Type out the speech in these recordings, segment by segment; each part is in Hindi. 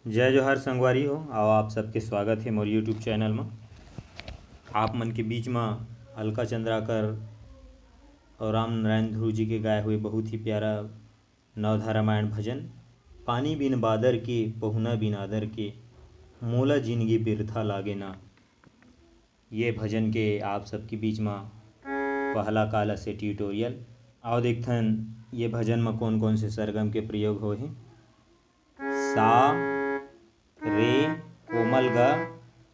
जय जोहार संगवारी हो। आओ आप सबके स्वागत है मोर यूट्यूब चैनल में। आप मन के बीच में अलका चंद्राकर और राम नारायण ध्रुव जी के गाए हुए बहुत ही प्यारा नवधा रामायण भजन पानी बिन बादर के पहुना बिन आदर के मोला जिंदगी बिरथा लागे ना। ये भजन के आप सबके बीच में पहला काला से ट्यूटोरियल। आओ देखथन ये भजन में कौन कौन से सरगम के प्रयोग हो है। सा रे कोमल ग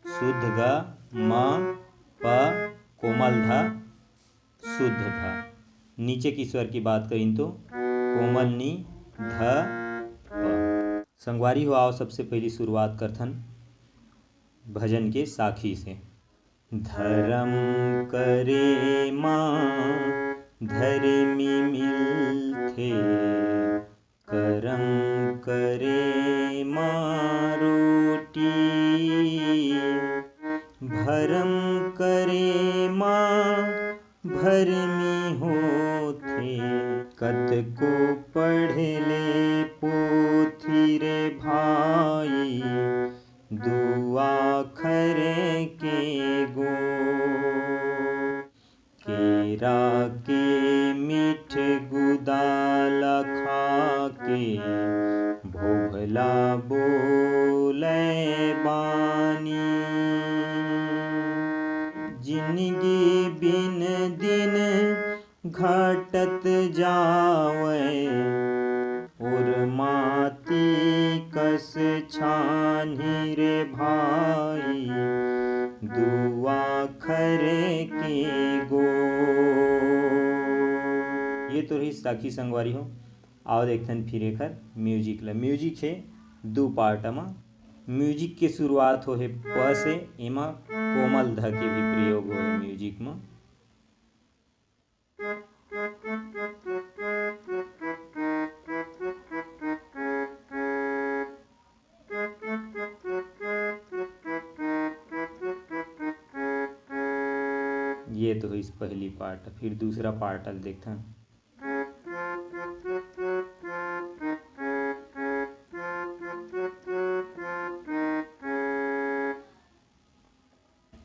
शुद्ध ग म प कोमल ध शुद्ध ध। नीचे की स्वर की बात करें तो कोमल नी ध प। संगवारी हो आओ सबसे पहली शुरुआत करथन भजन के साखी से। धर्म करे माँ धर्मी मिलथे करम करे माँ रोटी भरम करे माँ भरमी होथे कद को पढ़ ले पोथी रे भाई दुआ खरे के गो केरा के मीठ गुदाल खा के भोभला बोले बानी जिंदगी बिन दिन घटत जावे और माती कस छानी रे भाई दुआ खरे के गो। ये तो रही साखी संगवारी हो। आओ देखथन फिर एक म्यूजिक ला। म्यूजिक है दो पार्ट में। म्यूजिक के शुरुआत हो है प से। एमा कोमल ध के भी प्रयोग हो है म्यूजिक में। ये तो इस पहली पार्ट। फिर दूसरा पार्ट देखते हैं।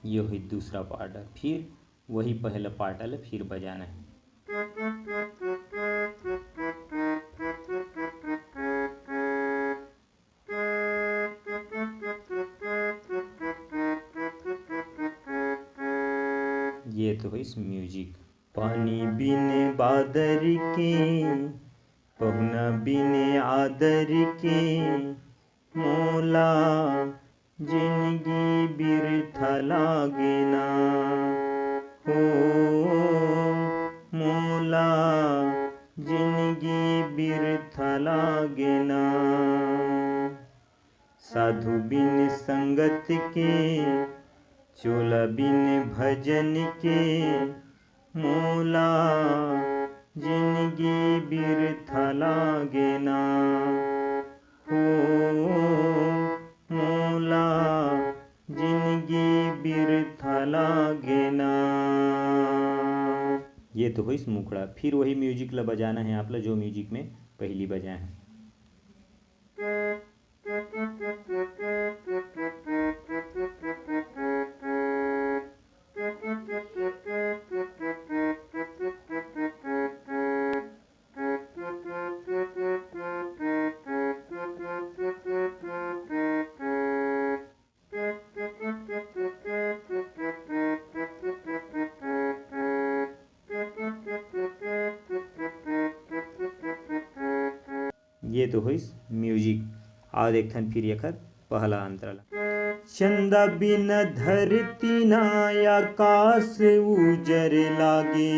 ये हुई दूसरा पार्ट। फिर वही पहला पार्ट फिर बजाना है। ये तो है इस म्यूजिक। पानी बिन बादर के पहुना बिन आदर के मोला जिंदगी बिरथा लागे ना हो मोला जिंदगी बिरथा लागे ना। साधु बिन संगत के चोला बिन भजन के मोला जिंदगी बिरथा लागे ना हो मोला जिंदगी बिरथा लागे ना। ये तो हुई मुखड़ा। फिर वही म्यूजिक ला बजाना है आप ला जो म्यूजिक में पहली बजाए हैं। ये तो हुई म्यूजिक। आओ देखथन फिर एक पहला अंतराल। चंदा बिन धरती ना आकाश उजर लागे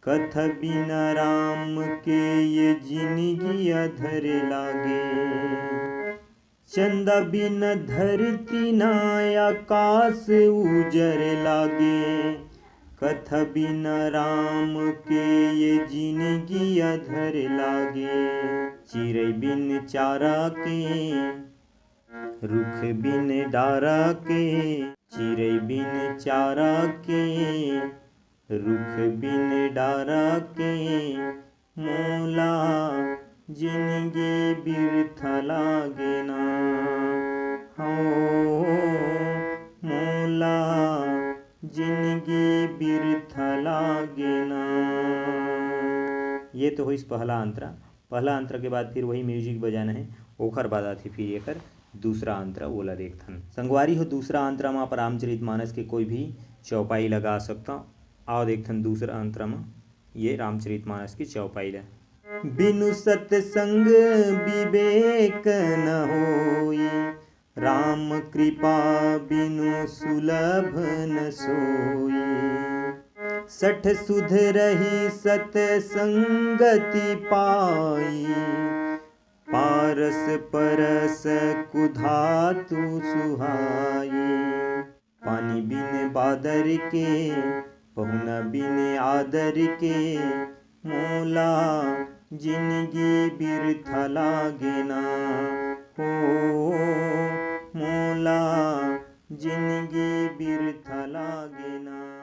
कथा बिना राम के ये जिंदगी अधर लागे। चंदा बिन धरती ना आकाश उजर लागे कथा बिना राम के ये जिंदगी अधर लागे। चिड़ै बिन चारा के रुख बिन डारा के चिड़ै बिन चारा के रुख बिन डारा के मोला जिंदगी बिरथा लागे ना, हो मोला जिंदगी बिरथा लागे ना। ये तो होइस पहला अंतरा। पहला अंतरा के बाद फिर वही म्यूजिक बजाना है, ओखर बाद आती फिर एकर दूसरा अंतरा ओला देखथन। संगवारी हो दूसरा अंतरा में आप रामचरितमानस के कोई भी चौपाई लगा सकता। आओ देखथन दूसरा अंतरा में ये रामचरितमानस की चौपाई ला। बिनु सत्संग विवेक न होई, राम कृपा बिनु सुलभ न सोई। सठ सुध रही सतसंगति पाई, पारस परस कुधातु सुहाई। पानी बिन बादर के पहुना बिन आदर के, मोला जिंदगी बिरथा लागे ना, हो मोला जिंदगी बिरथा लागे ना।